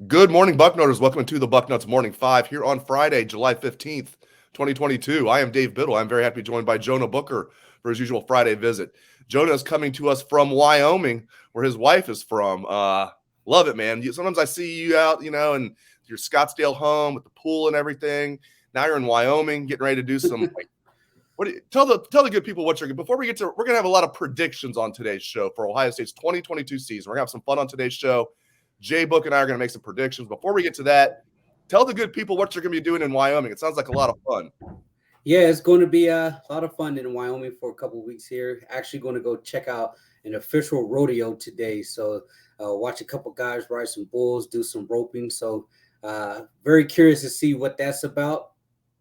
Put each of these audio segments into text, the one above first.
Good morning, Bucknutters. Welcome to the Bucknuts Morning Five here on Friday, July 15th, 2022. I am Dave Biddle. I'm very happy to be joined by Jonah Booker for his usual Friday visit. Jonah is coming to us from Wyoming, where his wife is from. Love it, man. Sometimes I see you out, in your Scottsdale home with the pool and everything. Now you're in Wyoming, getting ready to do some. Tell the good people what you're. Before we get to, we're gonna have a lot of predictions on today's show for Ohio State's 2022 season. We're gonna have some fun on today's show. Jay Book and I are going to make some predictions. Before we get to that, tell the good people what you're going to be doing in Wyoming. It sounds like a lot of fun. Yeah, it's going to be a lot of fun in Wyoming for a couple of weeks here. Actually, going to go check out an official rodeo today. So, watch a couple guys ride some bulls, do some roping. So, very curious to see what that's about.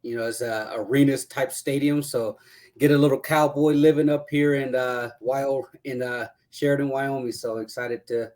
It's a arenas type stadium. So, get a little cowboy living up here in Sheridan, Wyoming. So excited to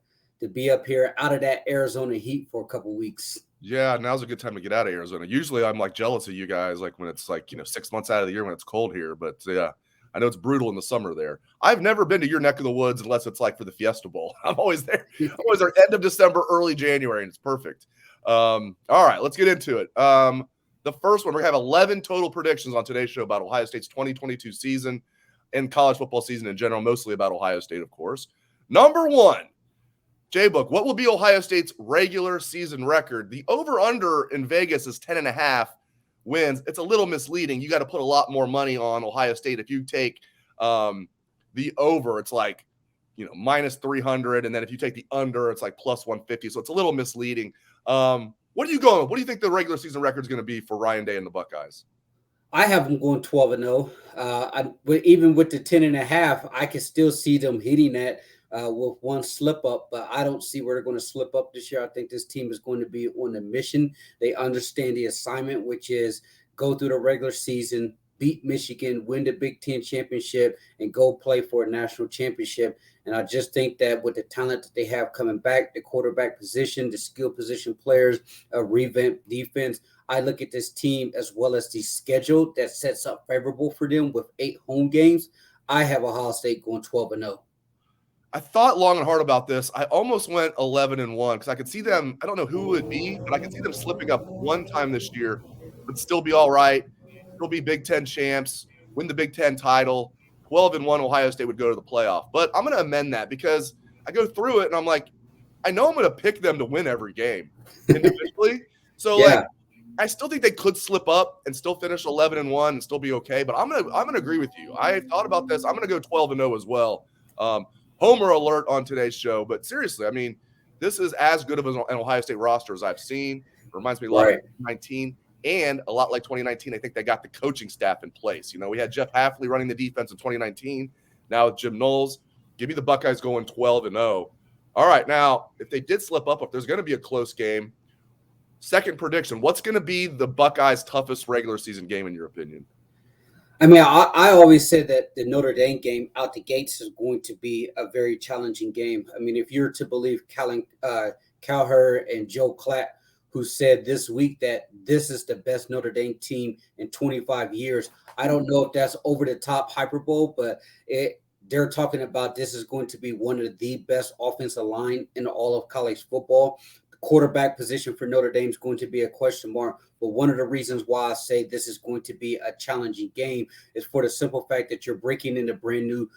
be up here out of that Arizona heat for a couple weeks. Yeah, now's a good time to get out of Arizona. Usually I'm like jealous of you guys, like when it's like, 6 months out of the year when it's cold here. But yeah, I know it's brutal in the summer there. I've never been to your neck of the woods unless it's like for the Fiesta Bowl. I'm always there. End of December, early January, and it's perfect. All right, let's get into it. The first one, we're going to have 11 total predictions on today's show about Ohio State's 2022 season and college football season in general, mostly about Ohio State, of course. Number one. J-Book, what will be Ohio State's regular season record? The over-under in Vegas is 10.5 wins. It's a little misleading. You got to put a lot more money on Ohio State. If you take the over, it's like, minus 300. And then if you take the under, it's like plus 150. So it's a little misleading. What are you going with? What do you think the regular season record is going to be for Ryan Day and the Buckeyes? I have them going 12-0. Even with the 10.5, I can still see them hitting that with one slip up, but I don't see where they're going to slip up this year. I think this team is going to be on a mission. They understand the assignment, which is go through the regular season, beat Michigan, win the Big Ten championship, and go play for a national championship. And I just think that with the talent that they have coming back, the quarterback position, the skill position players, a revamped defense, I look at this team as well as the schedule that sets up favorable for them with 8 home games. I have Ohio State going 12-0. I thought long and hard about this. I almost went 11-1 because I could see them. I don't know who it would be, but I could see them slipping up one time this year, but still be all right. Still be Big Ten champs, win the Big Ten title. 12-1, Ohio State would go to the playoff. But I'm going to amend that because I go through it and I'm like, I know I'm going to pick them to win every game individually. So Yeah. I still think they could slip up and still finish 11-1 and still be okay. But I'm gonna agree with you. I thought about this. I'm gonna go 12-0 as well. Homer alert on today's show. But seriously, I mean, this is as good of an Ohio State roster as I've seen. It reminds me a lot of 2019 and a lot like 2019. I think they got the coaching staff in place. We had Jeff Hafley running the defense in 2019. Now with Jim Knowles, give me the Buckeyes going 12-0. All right, now if they did slip up, if there's going to be a close game, second prediction, what's going to be the Buckeyes' toughest regular season game in your opinion? I mean, I always said that the Notre Dame game out the gates is going to be a very challenging game. I mean, if you're to believe Cowher and Joe Klatt, who said this week that this is the best Notre Dame team in 25 years, I don't know if that's over the top hyperbole, but they're talking about this is going to be one of the best offensive line in all of college football. The quarterback position for Notre Dame is going to be a question mark. But one of the reasons why I say this is going to be a challenging game is for the simple fact that you're breaking in a brand new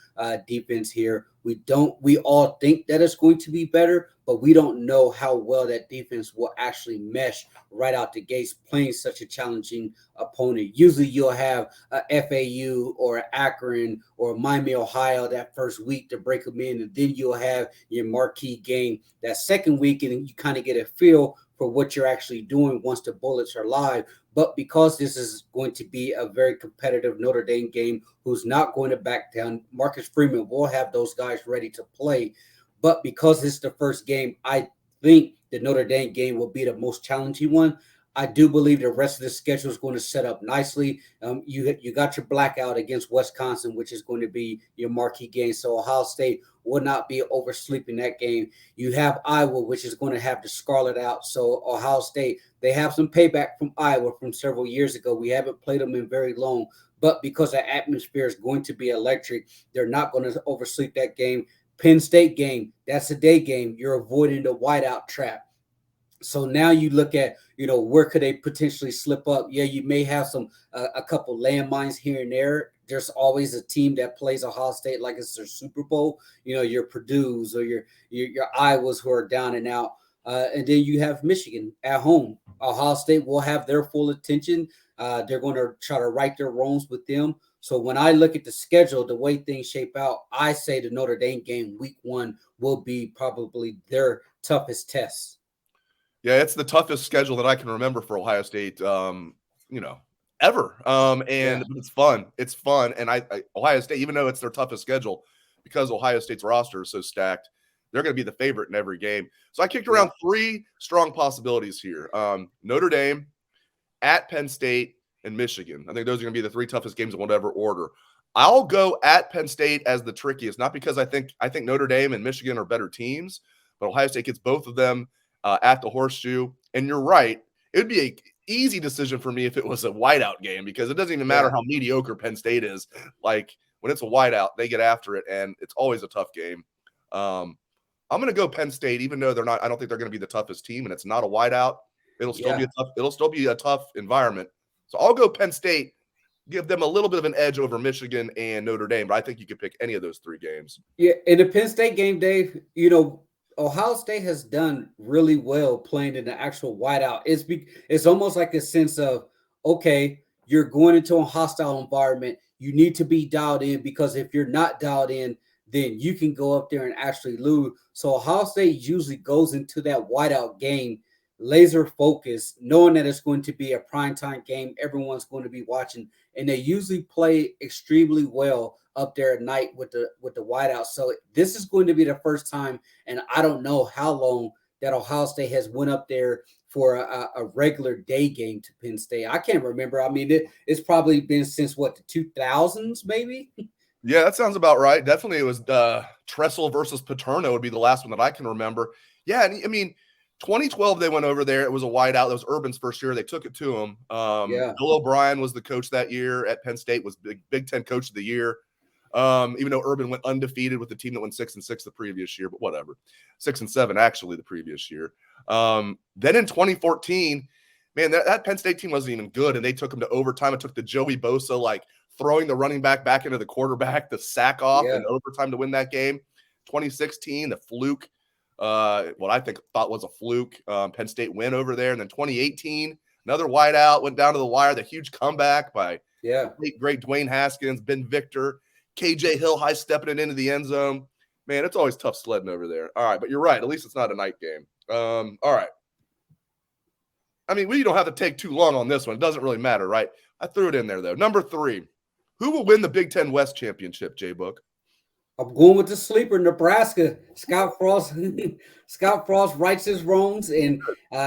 defense here. We all think that it's going to be better, but we don't know how well that defense will actually mesh right out the gates playing such a challenging opponent. Usually you'll have a FAU or Akron or Miami, Ohio that first week to break them in, and then you'll have your marquee game that second week, and you kind of get a feel for what you're actually doing once the bullets are live. But because this is going to be a very competitive Notre Dame game who's not going to back down, Marcus Freeman will have those guys ready to play. But because it's the first game, I think the Notre Dame game will be the most challenging one. I do believe the rest of the schedule is going to set up nicely. You got your blackout against Wisconsin, which is going to be your marquee game. So Ohio State will not be oversleeping that game. You have Iowa, which is going to have the Scarlet out. So Ohio State, they have some payback from Iowa from several years ago. We haven't played them in very long, but because the atmosphere is going to be electric, they're not going to oversleep that game. Penn State game, that's a day game. You're avoiding the whiteout trap. So now you look at, where could they potentially slip up? Yeah, you may have some a couple landmines here and there. There's always a team that plays Ohio State like it's their Super Bowl. Your Purdue's or your Iowas who are down and out, and then you have Michigan at home. Ohio State will have their full attention. They're going to try to right their wrongs with them. So when I look at the schedule, the way things shape out, I say the Notre Dame game week 1 will be probably their toughest test. Yeah, it's the toughest schedule that I can remember for Ohio State, ever. But it's fun. It's fun. And Ohio State, even though it's their toughest schedule, because Ohio State's roster is so stacked, they're going to be the favorite in every game. So I kicked around 3 strong possibilities here. Notre Dame, at Penn State, and Michigan. I think those are going to be the 3 toughest games in whatever order. I'll go at Penn State as the trickiest, not because I think Notre Dame and Michigan are better teams, but Ohio State gets both of them at the Horseshoe. And you're right. It would be an easy decision for me if it was a whiteout game, because it doesn't even matter how mediocre Penn State is. Like, when it's a whiteout, they get after it, and it's always a tough game. I'm going to go Penn State, even though I don't think they're going to be the toughest team, and it's not a whiteout. It'll still be a tough environment. So I'll go Penn State, give them a little bit of an edge over Michigan and Notre Dame, but I think you could pick any of those 3 games. Yeah, in the Penn State game, Dave, Ohio State has done really well playing in the actual whiteout. It's almost like a sense of, okay, you're going into a hostile environment. You need to be dialed in, because if you're not dialed in, then you can go up there and actually lose. So Ohio State usually goes into that whiteout game laser focused, knowing that it's going to be a primetime game. Everyone's going to be watching, and they usually play extremely well up there at night with the whiteout. So this is going to be the first time, and I don't know how long, that Ohio State has went up there for a regular day game to Penn State. I can't remember. I mean, it's probably been since the 2000s, maybe. Yeah, that sounds about right. Definitely, it was Tressel versus Paterno would be the last one that I can remember. Yeah, and I mean, 2012 they went over there. It was a whiteout. That was Urban's first year. They took it to him. Bill O'Brien was the coach that year at Penn State. Was Big Ten Coach of the Year. Even though Urban went undefeated with the team that went 6-6 the previous year, but whatever, 6-7 actually the previous year. Then in 2014, man, that Penn State team wasn't even good, and they took them to overtime. It took the Joey Bosa, like, throwing the running back into the quarterback, the sack off in overtime to win that game. 2016, the fluke, what I thought was a fluke, Penn State win over there. And then 2018, another whiteout, went down to the wire, the huge comeback by great Dwayne Haskins, Ben Victor, KJ Hill high stepping it into the end zone. Man, it's always tough sledding over there. All right, but you're right. At least it's not a night game. All right. I mean, we don't have to take too long on this one. It doesn't really matter, right? I threw it in there, though. Number 3. Who will win the Big Ten West Championship, J-Book? I'm going with the sleeper, Nebraska. Scott Frost rights his wrongs, and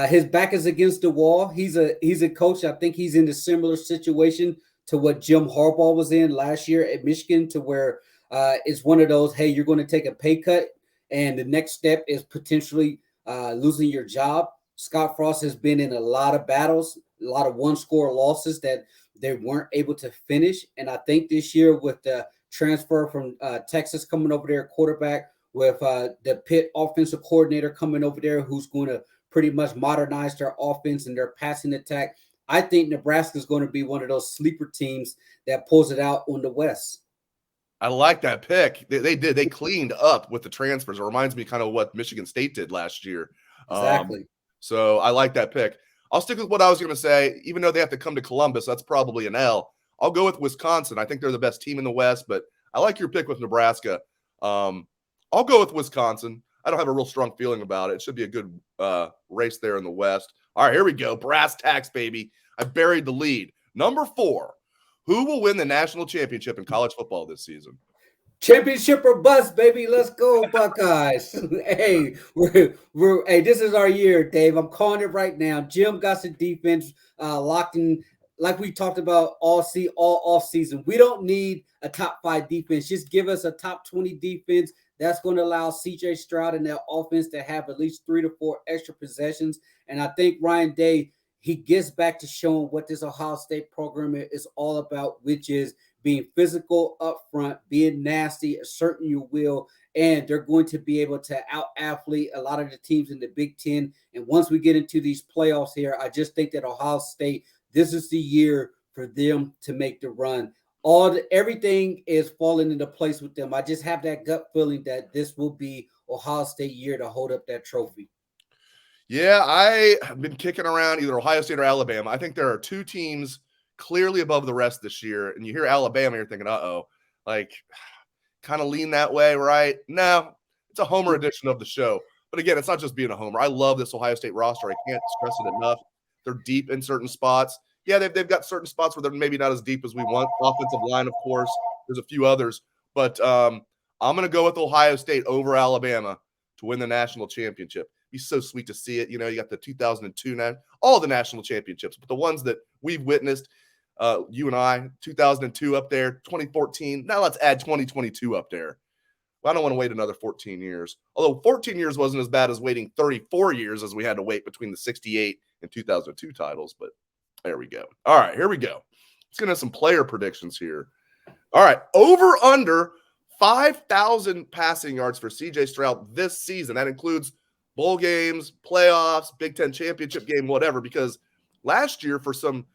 his back is against the wall. He's a coach. I think he's in a similar situation to what Jim Harbaugh was in last year at Michigan, to where it's one of those, hey, you're going to take a pay cut, and the next step is potentially losing your job. Scott Frost has been in a lot of battles, a lot of one-score losses that they weren't able to finish. And I think this year, with the transfer from Texas coming over there, quarterback, with the Pitt offensive coordinator coming over there, who's going to pretty much modernize their offense and their passing attack, I think Nebraska is going to be one of those sleeper teams that pulls it out on the West. I like that pick. They did. They cleaned up with the transfers. It reminds me kind of what Michigan State did last year. Exactly. So I like that pick. I'll stick with what I was going to say. Even though they have to come to Columbus, that's probably an L. I'll go with Wisconsin. I think they're the best team in the West, but I like your pick with Nebraska. I'll go with Wisconsin. I don't have a real strong feeling about it. It should be a good race there in the West. All right, here we go. Brass tacks, baby. I buried the lead. Number 4. Who will win the national championship in college football this season? Championship or bust, baby. Let's go, Buckeyes. Hey, hey, this is our year, Dave. I'm calling it right now. Jim got the defense locked in, like we talked about all off season. We don't need a top 5 defense. Just give us a top 20 defense. That's going to allow CJ Stroud and that offense to have at least 3 to 4 extra possessions. And I think Ryan Day, he gets back to showing what this Ohio State program is all about, which is being physical up front, being nasty, asserting your will, and they're going to be able to out-athlete a lot of the teams in the Big Ten. And once we get into these playoffs here, I just think that Ohio State, this is the year for them to make the run. Everything is falling into place with them. I just have that gut feeling that this will be Ohio State year to hold up that trophy. Yeah, I have been kicking around either Ohio State or Alabama. I think there are two teams clearly above the rest this year. And you hear Alabama, you're thinking, like kind of lean that way, right? No, it's a homer edition of the show. But again, it's not just being a homer. I love this Ohio State roster. I can't stress it enough. They're deep in certain spots. Yeah, they've got certain spots where they're maybe not as deep as we want. Offensive line, of course. There's a few others. But I'm going to go with Ohio State over Alabama to win the national championship. It'd be so sweet to see it. You got the 2002, all the national championships, but the ones that we've witnessed, you and I, 2002 up there, 2014. Now let's add 2022 up there. Well, I don't want to wait another 14 years. Although 14 years wasn't as bad as waiting 34 years as we had to wait between the 68 and 2002 titles, but there we go. All right, here we go. Let's get into some player predictions here. All right, over under 5,000 passing yards for CJ Stroud this season. That includes bowl games, playoffs, Big Ten championship game, whatever, because last year, for some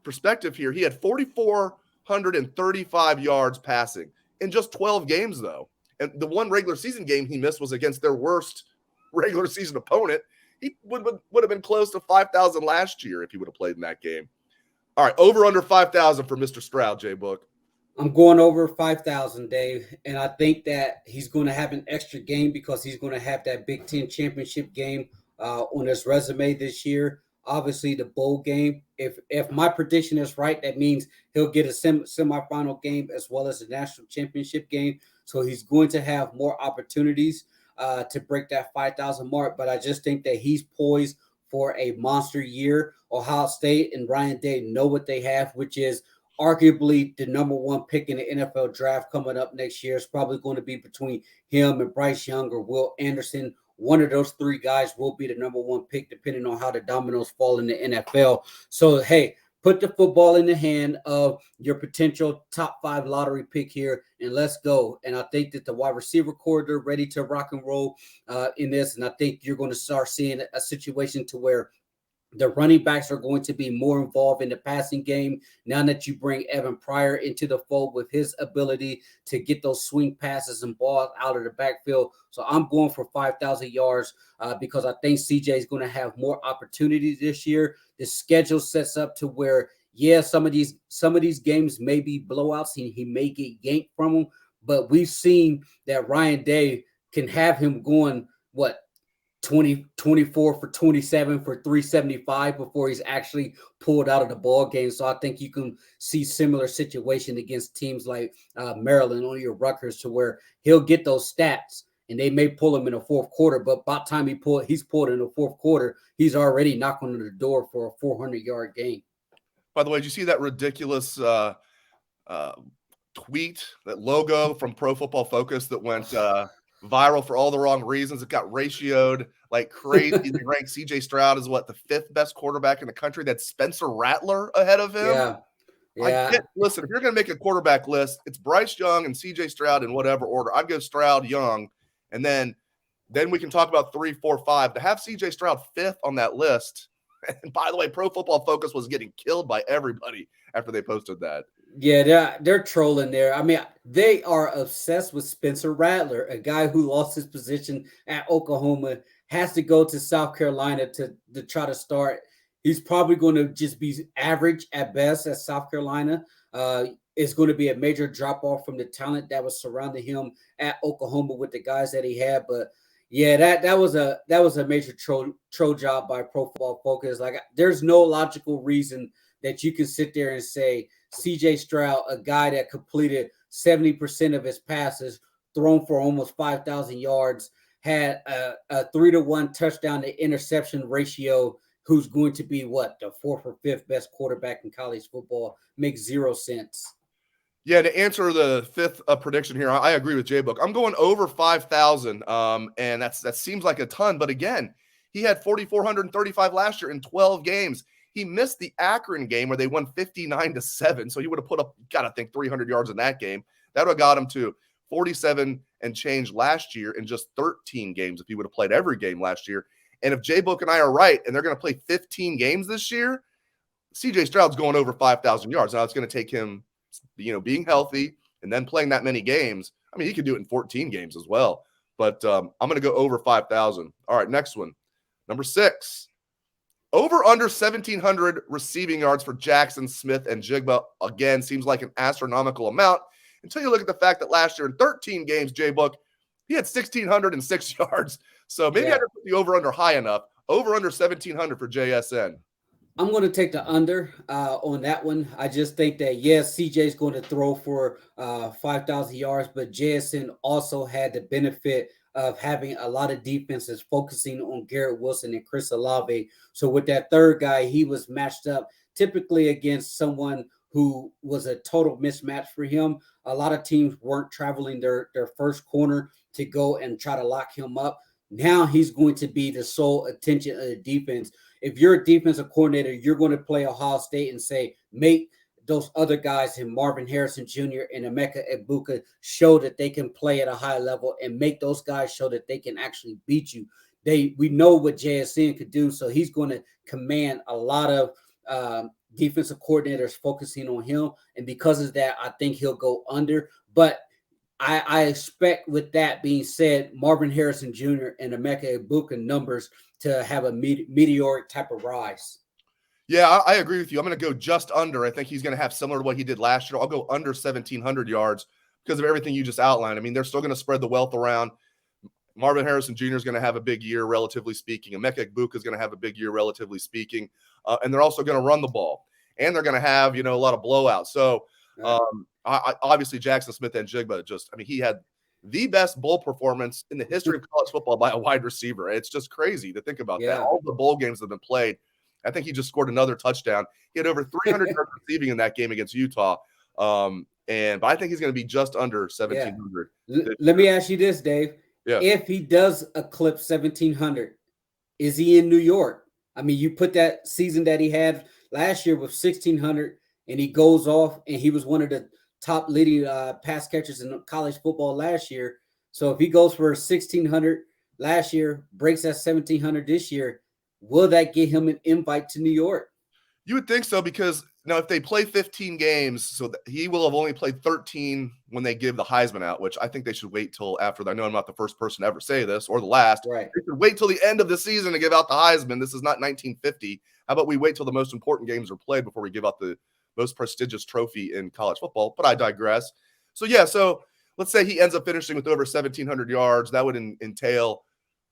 perspective here, he had 4,435 yards passing in just 12 games, though. And the one regular season game he missed was against their worst regular season opponent. He would have been close to 5,000 last year if he would have played in that game. All right, over under 5,000 for Mr. Stroud, J-Book. I'm going over 5,000, Dave, and I think that he's going to have an extra game because he's going to have that Big Ten championship game on his resume this year. Obviously, the bowl game. If my prediction is right, that means he'll get a semifinal game as well as a national championship game. So he's going to have more opportunities to break that 5,000 mark. But I just think that he's poised for a monster year. Ohio State and Ryan Day know what they have, which is arguably the number one pick in the NFL draft coming up next year. Is probably going to be between him and Bryce Young or Will Anderson. One of those three guys will be the number one pick, depending on how the dominoes fall in the NFL. So, hey, put the football in the hand of your potential top 5 lottery pick here, and let's go. And I think that the wide receiver corridor ready to rock and roll in this, and I think you're going to start seeing a situation to where the running backs are going to be more involved in the passing game now that you bring Evan Pryor into the fold with his ability to get those swing passes and balls out of the backfield. So I'm going for 5,000 yards because I think CJ is going to have more opportunities this year. The schedule sets up to where, some of these games may be blowouts. He may get yanked from them, but we've seen that Ryan Day can have him going, 24 for 27 for 375 before he's actually pulled out of the ball game. So I think you can see similar situation against teams like Maryland or your Rutgers, to where he'll get those stats and they may pull him in the fourth quarter, but by the time he's pulled in the fourth quarter, he's already knocking on the door for a 400-yard game. By the way, did you see that ridiculous tweet, that logo from Pro Football Focus that went viral for all the wrong reasons? It got ratioed like crazy. They ranked CJ Stroud as the 5th best quarterback in the country. That's Spencer Rattler ahead of him. Yeah. Listen, if you're going to make a quarterback list, it's Bryce Young and CJ Stroud in whatever order. I'd go Stroud, Young, and then we can talk about 3, 4, 5. To have CJ Stroud 5th on that list. And by the way, Pro Football Focus was getting killed by everybody after they posted that. Yeah, they're trolling there. I mean, they are obsessed with Spencer Rattler, a guy who lost his position at Oklahoma, has to go to South Carolina to try to start. He's probably going to just be average at best at South Carolina. It's going to be a major drop-off from the talent that was surrounding him at Oklahoma with the guys that he had. But yeah, that was a major troll job by Pro Football Focus. Like, there's no logical reason that you can sit there and say CJ Stroud, a guy that completed 70% of his passes, thrown for almost 5,000 yards, had a 3-to-1 touchdown to interception ratio, who's going to be the 4th or 5th best quarterback in college football, makes zero sense. Yeah, to answer the 5th prediction here, I agree with J-Book. I'm going over 5,000, and that seems like a ton. But again, he had 4,435 last year in 12 games. He missed the Akron game where they won 59-7. So he would have put up, got to think, 300 yards in that game. That would have got him to 47 and change last year in just 13 games if he would have played every game last year. And if J-Book and I are right, and they're going to play 15 games this year, CJ Stroud's going over 5,000 yards. Now it's going to take him, being healthy and then playing that many games. I mean, he could do it in 14 games as well. But I'm going to go over 5,000. All right, next one. Number 6. Over under 1,700 receiving yards for Jackson Smith and Jigba. Again, seems like an astronomical amount until you look at the fact that last year in 13 games, J-Book, he had 1,606 yards. So maybe I didn't put the over under high enough. Over under 1,700 for JSN. I'm going to take the under on that one. I just think that, yes, CJ's going to throw for 5,000 yards, but JSN also had the benefit of having a lot of defenses focusing on Garrett Wilson and Chris Olave. So with that third guy, he was matched up typically against someone who was a total mismatch for him. A lot of teams weren't traveling their first corner to go and try to lock him up. Now he's going to be the sole attention of the defense. If you're a defensive coordinator, you're going to play Ohio State and say, make those other guys and Marvin Harrison Jr. and Emeka Egbuka show that they can play at a high level and make those guys show that they can actually beat you. We know what JSN could do, so he's going to command a lot of defensive coordinators focusing on him. And because of that, I think he'll go under. But I expect, with that being said, Marvin Harrison Jr. and Emeka Egbuka numbers to have a meteoric type of rise. Yeah, I agree with you. I'm going to go just under. I think he's going to have similar to what he did last year. I'll go under 1,700 yards because of everything you just outlined. I mean, they're still going to spread the wealth around. Marvin Harrison Jr. is going to have a big year, relatively speaking. Emeka Egbuka is going to have a big year, relatively speaking. And they're also going to run the ball. And they're going to have, a lot of blowouts. So, obviously, Jackson Smith and Jigba he had the best bowl performance in the history of college football by a wide receiver. It's just crazy to think about that. All the bowl games that have been played. I think he just scored another touchdown. He had over 300 yards receiving in that game against Utah. But I think he's going to be just under 1,700. Let me ask you this, Dave. Yeah. If he does eclipse 1,700, is he in New York? I mean, you put that season that he had last year with 1,600, and he goes off, and he was one of the top leading pass catchers in college football last year. So if he goes for 1,600 last year, breaks that 1,700 this year, will that get him an invite to New York? You would think so, because now if they play 15 games, so that he will have only played 13 when they give the Heisman out, which I think they should wait till after. I know I'm not the first person to ever say this or the last. Right. They should wait till the end of the season to give out the Heisman. This is not 1950. How about we wait till the most important games are played before we give out the most prestigious trophy in college football? But I digress. So let's say he ends up finishing with over 1,700 yards. That would entail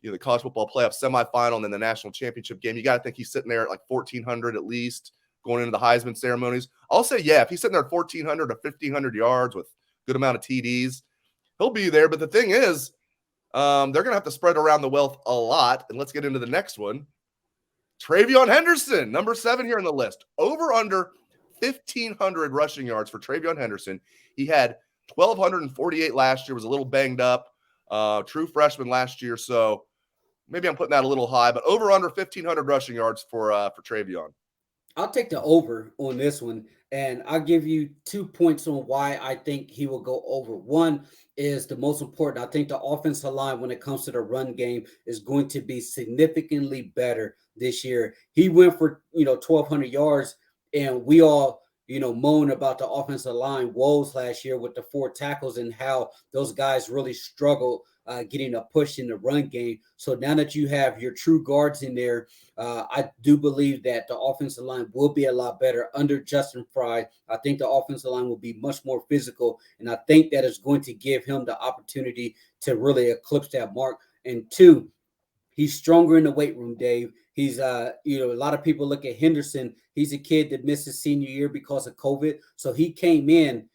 the college football playoff semifinal and then the national championship game. You got to think he's sitting there at like 1,400 at least going into the Heisman ceremonies. I'll say, if he's sitting there at 1,400 to 1,500 yards with good amount of TDs, he'll be there. But the thing is, they're going to have to spread around the wealth a lot. And let's get into the next one. TreVeyon Henderson, number 7 here on the list. Over under 1,500 rushing yards for TreVeyon Henderson. He had 1,248 last year, was a little banged up. True freshman last year. So maybe I'm putting that a little high, but over under 1,500 rushing yards for TreVeyon. I'll take the over on this one, and I'll give you 2 points on why I think he will go over. One is the most important. I think the offensive line, when it comes to the run game, is going to be significantly better this year. He went for 1,200 yards, and we all moan about the offensive line woes last year with the 4 tackles and how those guys really struggled getting a push in the run game. So now that you have your true guards in there, I do believe that the offensive line will be a lot better under Justin Fry. I think the offensive line will be much more physical, and I think that is going to give him the opportunity to really eclipse that mark. And 2, he's stronger in the weight room, Dave. He's, a lot of people look at Henderson. He's a kid that missed his senior year because of COVID. So he came in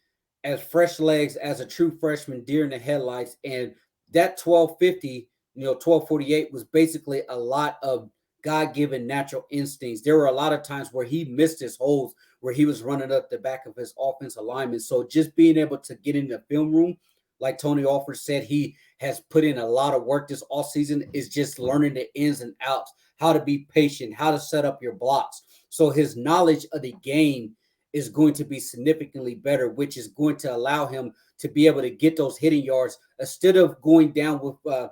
as fresh legs, as a true freshman, deer in the headlights. And that 1,250, 1,248 was basically a lot of God-given natural instincts. There were a lot of times where he missed his holes, where he was running up the back of his offensive lineman. So just being able to get in the film room like Tony Alford said, he has put in a lot of work this offseason, is just learning the ins and outs, how to be patient, how to set up your blocks. So his knowledge of the game is going to be significantly better, which is going to allow him to be able to get those hitting yards instead of going down with a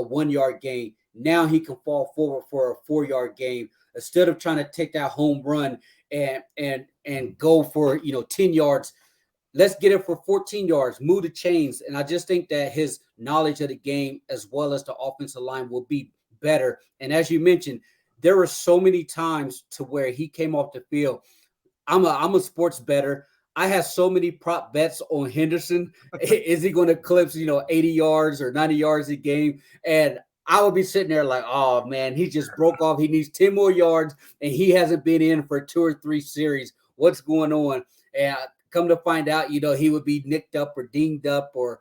1 yard gain. Now he can fall forward for a 4 yard gain instead of trying to take that home run and go for 10 yards. Let's get it for 14 yards, move the chains. And I just think that his knowledge of the game as well as the offensive line will be better. And as you mentioned, there were so many times to where he came off the field. I'm a sports bettor. I have so many prop bets on Henderson. Is he going to eclipse 80 yards or 90 yards a game? And I would be sitting there like, oh man, he just broke off. He needs 10 more yards and he hasn't been in for 2 or 3 series. What's going on? And come to find out, he would be nicked up or dinged up or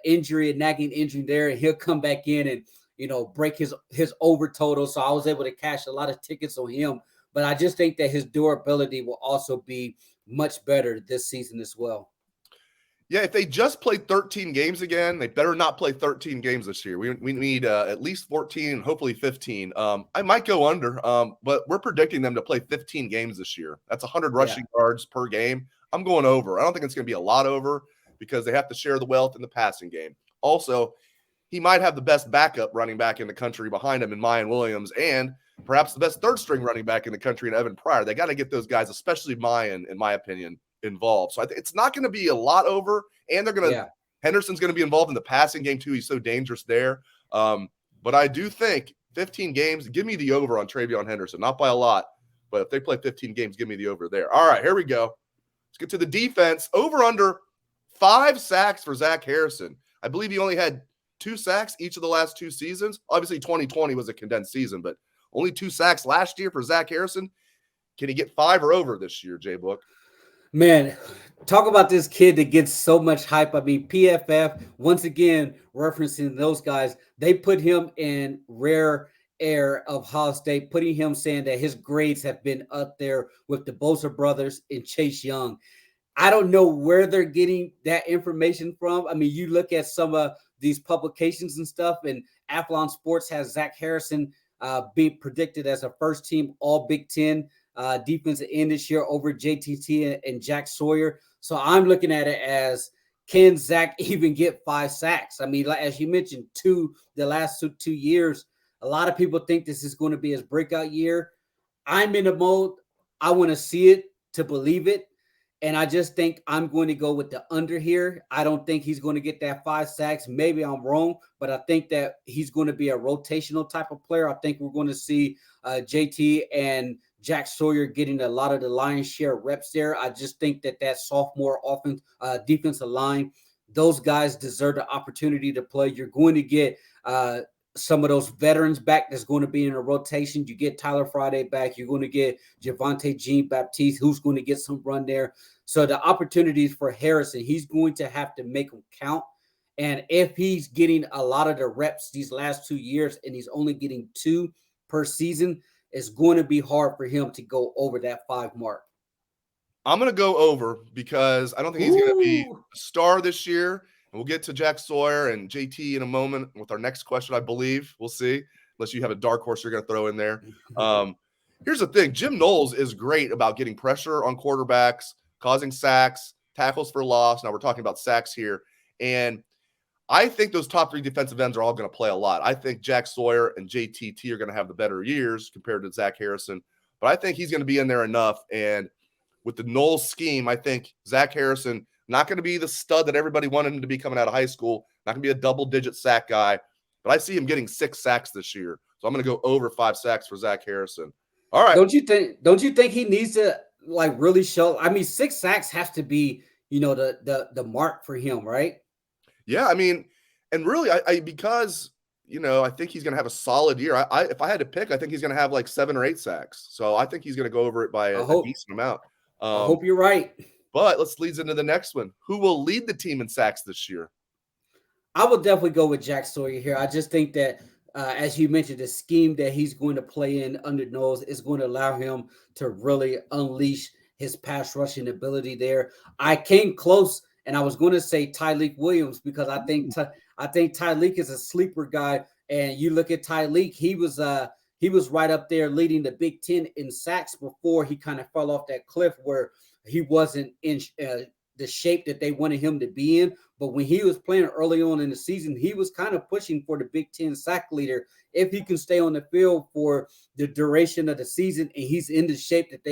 injury, a nagging injury there, and he'll come back in and break his over total. So I was able to cash a lot of tickets on him. But I just think that his durability will also be much better this season as well. Yeah, if they just play 13 games again, they better not play 13 games this year. We need at least 14, hopefully 15. I might go under, but we're predicting them to play 15 games this year. That's 100 rushing yards per game. I'm going over. I don't think it's going to be a lot over because they have to share the wealth in the passing game. Also, he might have the best backup running back in the country behind him in Mayan Williams and perhaps the best third-string running back in the country in Evan Pryor. They got to get those guys, especially Mayan, in my opinion, involved. So I think it's not going to be a lot over, and they're going to Henderson's going to be involved in the passing game too. He's so dangerous there. But I do think 15 games, give me the over on TreVeyon Henderson. Not by a lot, but if they play 15 games, give me the over there. All right, here we go. Let's get to the defense. Over under 5 sacks for Zach Harrison. I believe he only had 2 sacks each of the last 2 seasons. Obviously, 2020 was a condensed season, but only 2 sacks last year for Zach Harrison. Can he get 5 or over this year, J-Book? Man, talk about this kid that gets so much hype. I mean, PFF, once again, referencing those guys, they put him in rare air of Ohio State, putting him saying that his grades have been up there with the Bosa brothers and Chase Young. I don't know where they're getting that information from. I mean, you look at some of these publications and stuff, and Athlon Sports has Zach Harrison be predicted as a first-team All-Big Ten defensive end this year over JTT and Jack Sawyer. So I'm looking at it as, can Zach even get 5 sacks? I mean, as you mentioned, the last 2 years, a lot of people think this is going to be his breakout year. I'm in the mode. I want to see it to believe it. And I just think I'm going to go with the under here. I don't think he's going to get that 5 sacks. Maybe I'm wrong, but I think that he's going to be a rotational type of player. I think we're going to see JT and Jack Sawyer getting a lot of the lion's share reps there. I just think that sophomore defensive line, those guys deserve the opportunity to play. You're going to get some of those veterans back that's going to be in a rotation. You get Tyler Friday back. You're going to get Javonte Jean-Baptiste, who's going to get some run there. So the opportunities for Harrison, he's going to have to make them count. And if he's getting a lot of the reps these last 2 years and he's only getting 2 per season, it's going to be hard for him to go over that 5 mark. I'm going to go over because I don't think he's going to be a star this year. And we'll get to Jack Sawyer and JT in a moment with our next question, I believe. We'll see, unless you have a dark horse you're going to throw in there. Here's the thing. Jim Knowles is great about getting pressure on quarterbacks, causing sacks, tackles for loss. Now we're talking about sacks here. And I think those top 3 defensive ends are all going to play a lot. I think Jack Sawyer and JTT are going to have the better years compared to Zach Harrison. But I think he's going to be in there enough. And with the Knowles scheme, I think Zach Harrison – not going to be the stud that everybody wanted him to be coming out of high school. Not going to be a double-digit sack guy. But I see him getting 6 sacks this year. So I'm going to go over 5 sacks for Zach Harrison. All right. Don't you think he needs to really show? I mean, 6 sacks has to be, the mark for him, right? Yeah, I mean, and really, because I think he's going to have a solid year. If I had to pick, I think he's going to have like 7 or 8 sacks. So I think he's going to go over it by a decent amount. I hope you're right. But let's lead into the next one. Who will lead the team in sacks this year? I will definitely go with Jack Sawyer here. I just think that, as you mentioned, the scheme that he's going to play in under Knowles is going to allow him to really unleash his pass rushing ability there. I came close and I was going to say Tyleek Williams because I think Tyleek is a sleeper guy. And you look at Tyleek, he was right up there leading the Big Ten in sacks before he kind of fell off that cliff where he wasn't in the shape that they wanted him to be in. But when he was playing early on in the season, he was kind of pushing for the Big Ten sack leader if he can stay on the field for the duration of the season, and he's in the shape that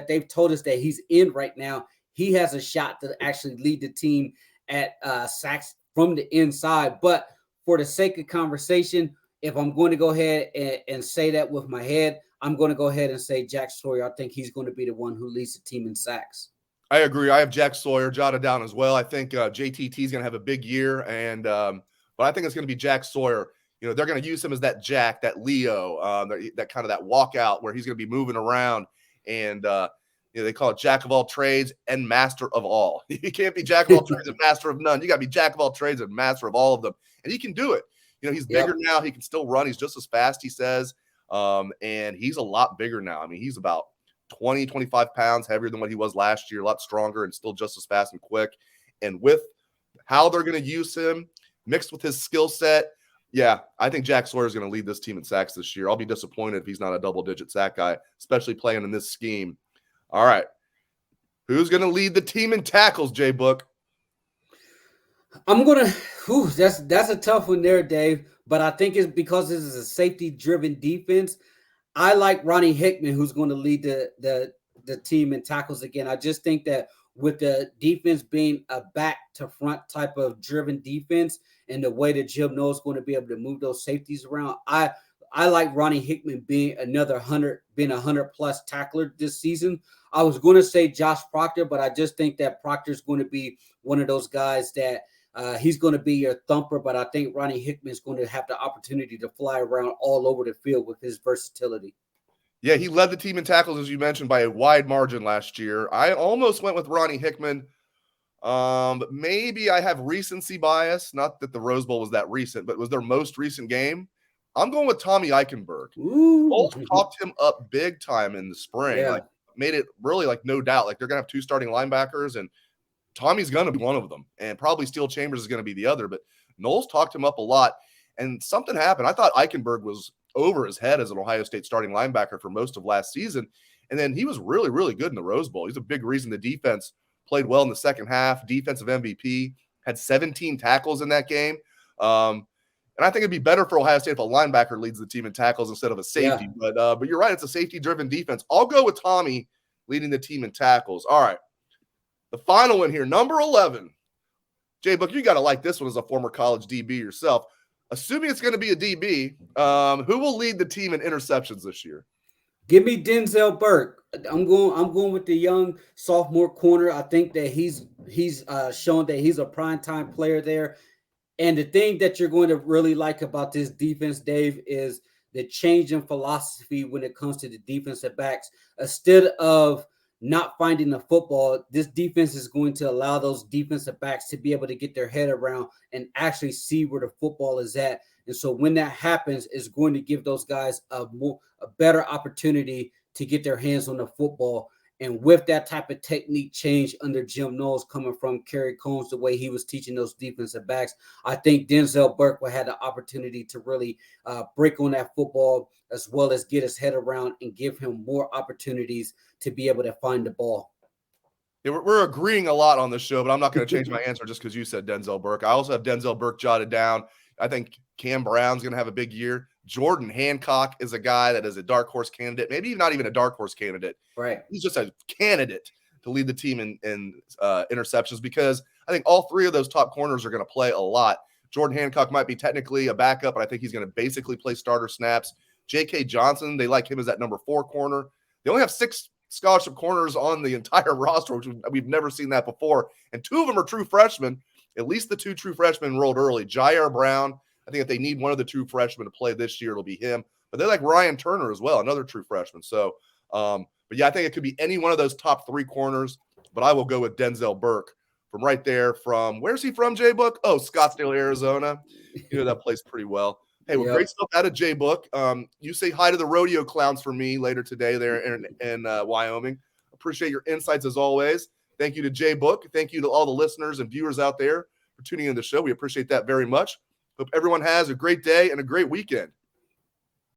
they've told us that he's in right now. He has a shot to actually lead the team at sacks from the inside. But for the sake of conversation, if I'm going to go ahead and say that with my head, I'm going to go ahead and say Jack Sawyer. I think he's going to be the one who leads the team in sacks. I agree. I have Jack Sawyer jotted down as well. I think JTT is going to have a big year, but I think it's going to be Jack Sawyer. You know, they're going to use him as that Jack, that Leo, that kind of that walkout where he's going to be moving around, and they call it Jack of all trades and master of all. You can't be Jack of all trades and master of none. You got to be Jack of all trades and master of all of them, and he can do it. You know, he's bigger now. He can still run. He's just as fast, he says, and he's a lot bigger now. I mean, he's about 20, 25 pounds heavier than what he was last year, a lot stronger and still just as fast and quick. And with how they're going to use him, mixed with his skill set, yeah, I think Jack Sawyer is going to lead this team in sacks this year. I'll be disappointed if he's not a double-digit sack guy, especially playing in this scheme. All right. Who's going to lead the team in tackles, J Book? I'm going to – that's a tough one there, Dave. But I think it's because this is a safety-driven defense. I like Ronnie Hickman, who's going to lead the team in tackles again. I just think that with the defense being a back-to-front type of driven defense and the way that Jim Knowles is going to be able to move those safeties around, I like Ronnie Hickman being another 100-plus tackler this season. I was going to say Josh Proctor, but I just think that Proctor's going to be one of those guys that he's going to be your thumper, but I think Ronnie Hickman is going to have the opportunity to fly around all over the field with his versatility. Yeah, he led the team in tackles, as you mentioned, by a wide margin last year. I almost went with Ronnie Hickman. But maybe I have recency bias. Not that the Rose Bowl was that recent, but it was their most recent game. I'm going with Tommy Eichenberg. Both popped him up big time in the spring. Yeah. Like, made it really like no doubt. Like, they're going to have two starting linebackers, and Tommy's going to be one of them. And probably Steel Chambers is going to be the other. But Knowles talked him up a lot. And something happened. I thought Eichenberg was over his head as an Ohio State starting linebacker for most of last season. And then he was really, really good in the Rose Bowl. He's a big reason the defense played well in the second half. Defensive MVP, had 17 tackles in that game. And I think it'd be better for Ohio State if a linebacker leads the team in tackles instead of a safety. Yeah. But you're right, it's a safety-driven defense. I'll go with Tommy leading the team in tackles. All right. The final one here, number 11. Jay Book, you got to like this one as a former college DB yourself. Assuming it's going to be a DB, who will lead the team in interceptions this year? Give me Denzel Burke. I'm going with the young sophomore corner. I think that he's shown that he's a primetime player there. And the thing that you're going to really like about this defense, Dave, is the change in philosophy when it comes to the defensive backs. Instead of not finding the football, this defense is going to allow those defensive backs to be able to get their head around and actually see where the football is at. And so when that happens, it's going to give those guys a better opportunity to get their hands on the football. And with that type of technique change under Jim Knowles coming from Kerry Combs, the way he was teaching those defensive backs, I think Denzel Burke will have the opportunity to really break on that football as well as get his head around and give him more opportunities to be able to find the ball. Yeah, we're agreeing a lot on this show, but I'm not going to change my answer just because you said Denzel Burke. I also have Denzel Burke jotted down. I think Cam Brown's going to have a big year. Jordan Hancock is a guy that is a dark horse candidate, maybe not even a dark horse candidate. Right. He's just a candidate to lead the team in interceptions because I think all three of those top corners are going to play a lot. Jordan Hancock might be technically a backup, but I think he's going to basically play starter snaps. J.K. Johnson, they like him as that number 4 corner. They only have 6 scholarship corners on the entire roster, which we've never seen that before. And 2 of them are true freshmen. At least the 2 true freshmen enrolled early. Jair Brown, I think if they need one of the 2 freshmen to play this year, it'll be him. But they like Ryan Turner as well, another true freshman. So, but yeah, I think it could be any one of those top 3 corners. But I will go with Denzel Burke from right there. From where's he from, J Book? Oh, Scottsdale, Arizona. You know that place pretty well. Hey, well, great stuff out of J Book. You say hi to the rodeo clowns for me later today there in Wyoming. Appreciate your insights as always. Thank you to Jay Book. Thank you to all the listeners and viewers out there for tuning in the show. We appreciate that very much. Hope everyone has a great day and a great weekend.